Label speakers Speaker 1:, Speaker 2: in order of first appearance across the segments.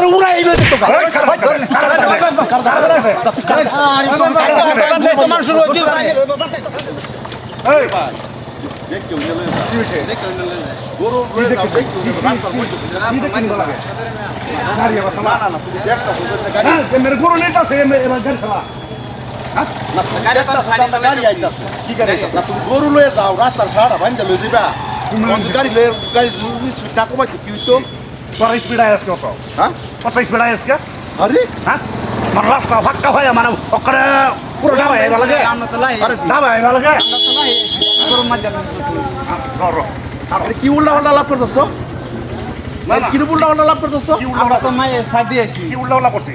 Speaker 1: তোর উড়াই এলো তো
Speaker 2: তোমার শুরু হচ্ছে
Speaker 1: এই ভাই দেখতে হইলো কি হইছে গরু লয়ে যাও দেখতে হইলো রাস্তার মধ্যে লাগে গাড়ি আবার না না তুমি দেখতা বুঝতে গাড়ি মেরে গরু লইতাছে এবার গাড়ি চালা না গাড়ি তো সাইডে গাড়ি আইতাছে কি গাড়ি না তুমি গরু লয়ে যাও রাস্তার সাড়া বাইন্দা লই যাবা তুমি গাড়ি লয়ে গাড়ি স্পিড না কমাইতে কি হইতো
Speaker 3: তোর স্পিড আইস কত
Speaker 1: হ্যাঁ
Speaker 3: কত স্পিড আইস কে
Speaker 1: আরে
Speaker 3: হ্যাঁ মানে রাস্তা ফাঁকা হয় মানে ওখানে পুরো ডাবা আইবা লাগে
Speaker 2: আমরা তো লাই
Speaker 3: আরে ডাবা আইবা লাগে
Speaker 2: আমরা তো লাই গরম মধ্যে
Speaker 1: আরে কি উল্টা উল্টা লাভ করতেছ
Speaker 3: না না
Speaker 1: কি উল্টা উল্টা লাভ করতেছ
Speaker 3: কি
Speaker 2: আমরা তো
Speaker 3: উল্টা
Speaker 2: মাই সাইড দিয়েছি
Speaker 3: কি উল্টা করছি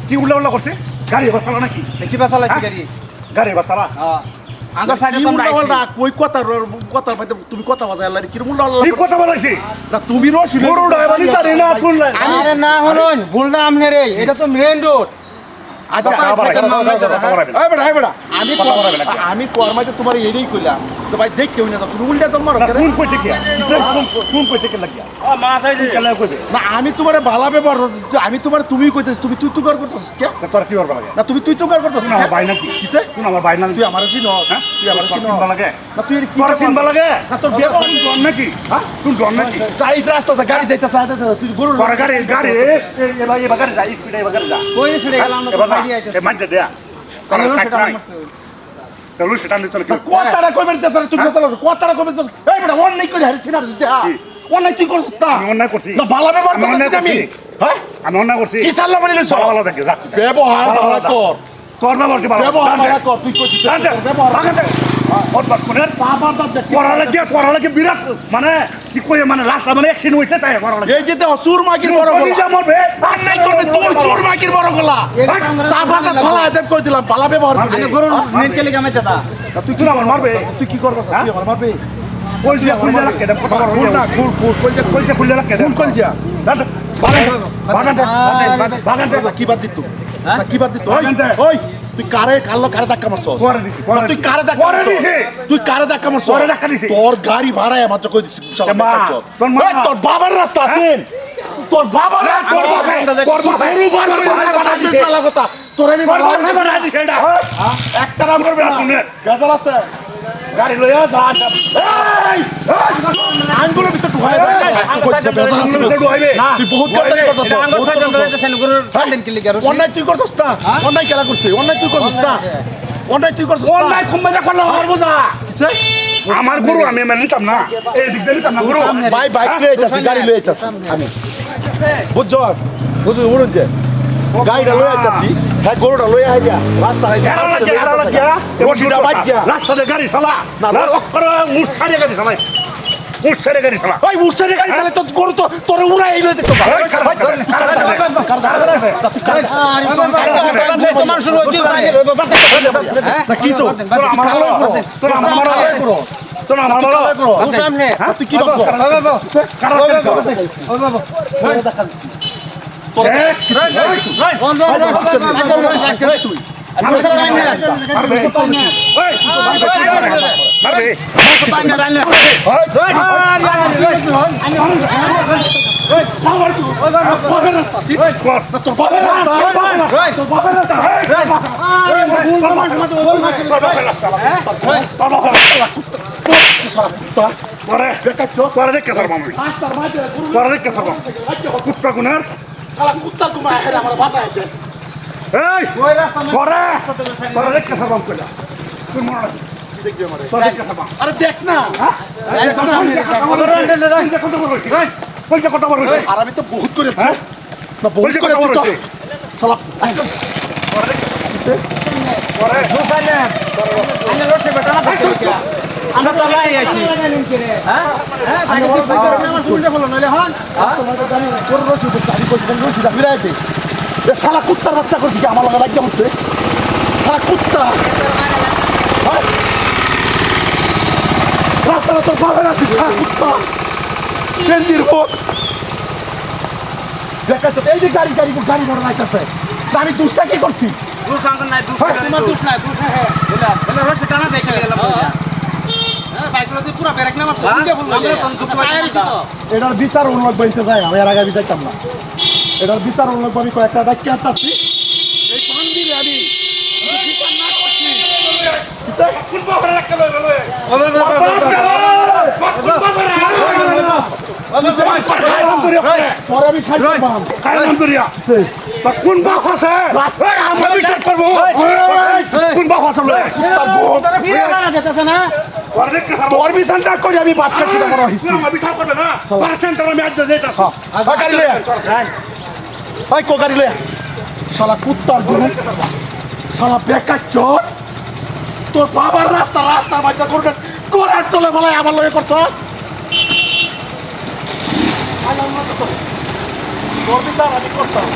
Speaker 3: কি উল্টা করছি গাড়ি বাসালা নাকি
Speaker 2: কি বাসালাইছি গাড়ি
Speaker 3: গাড়ি বাসালা
Speaker 2: হ্যাঁ আঙ্গুর সাইডে
Speaker 1: কি
Speaker 2: তো আমরা
Speaker 1: উল্টা
Speaker 2: আইছি
Speaker 1: উল্টা কই কথা মধ্যে তুমি কথা বাজায় লাগি কি উল্টা উল্টা
Speaker 3: কি কথা বলাইছি
Speaker 1: না তুমি রসি
Speaker 3: গরু ড্রাইভারই জানি না শুনলে
Speaker 2: আরে না হলুন ভুলটা আমনের এই এটা তো মেইন রোড
Speaker 1: আচ্ছা এই বেটা আমি
Speaker 3: কথা বলাবে না।
Speaker 1: আমি কর্মাইতে তোমার এইটাই কইলাম তো ভাই দেখ কেউ না তুমি উল্টা তোমার
Speaker 3: কোন কইতে কি কোন কইতে কি লাগিয়া ও মা সাইজে কেলা কইবে
Speaker 1: না আমি তোমার ভালো ব্যবহার করতেছি আমি তোমার তুমি কইতেছি তুমি তুই কর করতেছিস কে
Speaker 3: তোর কি করবা লাগে
Speaker 1: না তুমি তুই কর করতেছিস
Speaker 3: না আমার ভাই নাকি
Speaker 1: কিসে
Speaker 3: কোন আমার ভাই নাকি
Speaker 1: তুই আমার চিন
Speaker 3: হ্যাঁ
Speaker 1: তুই আমার চিন
Speaker 3: চিনবা লাগে
Speaker 1: না তুই কি
Speaker 3: তোর চিনবা লাগে
Speaker 1: না তোর ব্যবহার
Speaker 3: কোন জন নাকি হ্যাঁ কোন জন নাকি
Speaker 1: যাই রাস্তাতে গাড়ি যাইতেছে তুই গরু
Speaker 3: তোর গাড়ি এবার গাড়ি যা স্পিডে এবার গাড়ি যা
Speaker 2: কই ছেড়ে গেল আমরা তো সাইডে আইছি
Speaker 3: এ মাঝে দেয়া তোর সাইড নাই তাহলে সেটা নিতে কি
Speaker 1: কথাটা কইবে দিতেছ তুই কথাটা কইবে এই বেটা অন নাই কই হারি ছিনা দিতে অন নাই তুই করছিস তা
Speaker 3: আমি অন্যায় করছি
Speaker 1: না ভালো ব্যবহার করছিস আমি হ্যাঁ
Speaker 3: আমি অন্যায় করছি
Speaker 1: কি সাল্লা মানে লইছ
Speaker 3: ভালো থাকে যা
Speaker 1: ব্যবহার ভালো কর
Speaker 3: তোর ব্যবহার কি ভালো
Speaker 1: ব্যবহার ভালো কর তুই কইছিস ব্যবহার
Speaker 3: বদমাস করে করা লাগে বিরাট মানে কি কই মানে রাস্তা মানে অ্যাক্সিডেন্ট হইতে তাই করা লাগে
Speaker 1: এই যে দেখ সুর মাগির বড় গলা আর নাই করবে তুই সুর মাগির বড় গলা সাবাটা খোলা দেব কই দিলাম ভালো ব্যবহার করবি
Speaker 2: আরে গরু নেট কে লাগা মাইতে দা
Speaker 1: তুই কি আমার মারবে তুই কি করবস তুই আমার মারবে
Speaker 3: কই দিয়া খুলে রাখে এটা কথা বড়
Speaker 1: ফুল না ফুল ফুল
Speaker 3: কই যে খুলে রাখে
Speaker 1: ফুল কল যা
Speaker 3: বাগানটা
Speaker 1: কি বাদ দিত কি বাদ দিত
Speaker 3: বাগানটা।
Speaker 1: ওই তুই কারে ধাক্কা মারছস
Speaker 3: করে দিছি
Speaker 1: তুই কারে ধাক্কা
Speaker 3: করে
Speaker 1: মারছস
Speaker 3: দিছি।
Speaker 1: তুই কারে ধাক্কা মারছস
Speaker 3: করে ধাক্কা দিছি।
Speaker 1: তোর গাড়ি ভাড়ায় মাত্র কই দিছি শালা
Speaker 3: মা,
Speaker 1: দেখাচ্ছ
Speaker 3: তোর মা।
Speaker 1: তোর বাবার রাস্তা আছেন তোর বাবার রাস্তা
Speaker 3: তোর বাবা, তোর বাবা।
Speaker 1: গরু বার করে
Speaker 3: তোর বাবা দিছে।
Speaker 1: কথা কথা তোর আমি
Speaker 3: তোর বাবা বাড়া দিছে এটা
Speaker 1: একটা নাম করবে না
Speaker 3: শুনে।
Speaker 1: গাজাল আছে
Speaker 3: গাড়ি লইয়া যা
Speaker 1: এই আঙ্গুলের ভিতর ঢুকায় যাচ্ছে কইছে বেজাল আছে
Speaker 3: আঙ্গুলের ভিতর ঢুকাইবে।
Speaker 1: না তুই বহুত কথা করতেছ
Speaker 2: আঙ্গুর সাইডে আমরা যাইতেছেন গরু টানদেন কি লাগা
Speaker 1: অন্যায় তুই করছিস না অন্যায় কেলা করছিস অন্যায় তুই করছিস না অন্যায় তুই করছিস
Speaker 3: অন্যায় কুম্বাজা করলে আমার বোঝা
Speaker 1: কিসে
Speaker 3: আমার গরু আমি মেনে নিতাম না এই দিক দিয়ে নিতাম না গরু
Speaker 1: ভাই বাইক লয়ে আইতাছি গাড়ি লয়ে আইতাছি আমি বুঝছো বুঝছো উড়ুন যে গাড়িটা লয়ে আইতাছি হ্যাঁ গরুটা লয়ে আইয়া রাস্তা
Speaker 3: এরা লাগিয়া
Speaker 1: রশিটা বাজ্যা
Speaker 3: রাস্তাতে গাড়ি চালা
Speaker 1: না,
Speaker 3: না মুঠ ছাড়িয়ে গাড়ি চালাই মুঠ ছেড়ে গাড়ি চালা
Speaker 1: ওই উঠছে গাড়ি চালে তো গরু তো তোর উড়াই আইলো দেখো
Speaker 2: তোমার শুরু হচ্ছে
Speaker 1: না কি তো
Speaker 3: তোর আমার তোর আমার
Speaker 2: সামনে
Speaker 1: তুই কি ভাবছো তুই তোর বাবার রাস্তা কুত্তার কুমার আমার বাসায় দেন আরে দেখ না আর আমি তো বহুত করেছি না বহুত করেছি তো শালা
Speaker 2: আমরা তো লাই আছি হ্যাঁ
Speaker 1: শালা কুত্তার বাচ্চা করছি কি আমার লাগে রাজ্য হচ্ছে শালা কুত্তা রাস্তাটা তোর পাবে না শালা কুত্তা কেন্দ্রের ভোট দেখাচ্ছে এই যে গাড়ি গাড়ি গাড়ি মোটর লাগতেছে আমি দুষ্টা কি করছি
Speaker 2: দুষ আঙ্গুর নাই দুষ তোমার দুষ নাই দুষ হ্যাঁ বলে বলে রস টানা দেখে গেলাম বাইকগুলো তুই পুরো ব্রেক না মারতো আমরা তো দুঃখ পাইছি তো
Speaker 1: এটার বিচার উন্নত বইতে যায় আমি এর আগে বিচারতাম না এটার বিচার হলো আমি কয়েকটা ডাক্তার আসছি এই পান্ডিরে আমি বিচার না করছি কোন বাবার রাখতে লই পরে আমি সাইড করবাম কারণ দরিয়া তা কোন বাপ আছে আমরা বিচার করব কোন বাপ আছে
Speaker 2: ফিরে বানা যেতেছে না
Speaker 1: তোর বিচার না করি আমি বাচ্চা ছিল বড় হিস্ট্রি বিচার করবে না পার্সেন্ট আমি আজ যেতেছি গাড়ি লয়ে ভাই কো গাড়ি লয়ে শালা কুত্তার গুরু শালা বেকার চোর তোর বাবার রাস্তার বাচ্চা করবে করে তোলে বলে আমার লগে করছ তোর বিচার আমি করতাম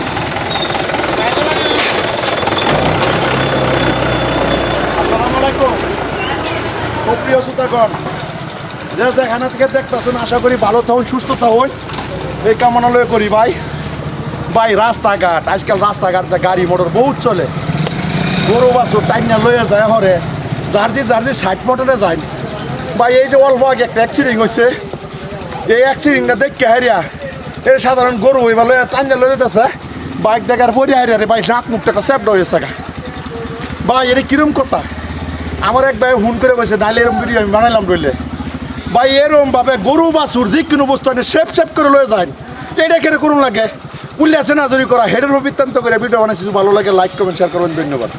Speaker 1: আসসালামু আলাইকুম সুপ্রিয় শ্রোতাগণ যে যেখানে থেকে দেখতেছেন আশা করি ভালো থাকুন সুস্থ থাকুন এই কামনা লয়ে করি ভাই ভাই রাস্তাঘাট আজকাল রাস্তাঘাটে গাড়ি মোটর বহুত চলে গরু বাছুর টাইনা লয়ে যায় হরে জার্জি 60 মোটরে যায় ভাই এই যে অল্প আগে একটা অ্যাক্সিডেন্ট হয়েছে এই অ্যাক্সিডেন্টটা দেখে হারিয়া এই সাধারণ গরু এবার লয়ে টাইনা লয়ে যেতেছে বাইক দেখার পরে হারিয়া রে ভাই নাক মুখটা সেপড হয়েছে ভাই এটা কিরম কথা আমার এক ভাই হুন করে বসে নাইলে এরকম ভিডিও আমি বানাইলাম রইলে ভাই এরকম ভাবে গরু বাছুর যে কোনো বস্তু আনে সেপ করে লয়ে যায় এটা কেন করুন লাগে পুলিশ আছে না জরি করা হেডের বৃত্তান্ত করে ভিডিও বানাইছি ভালো লাগে লাইক কমেন্ট শেয়ার করবেন ধন্যবাদ।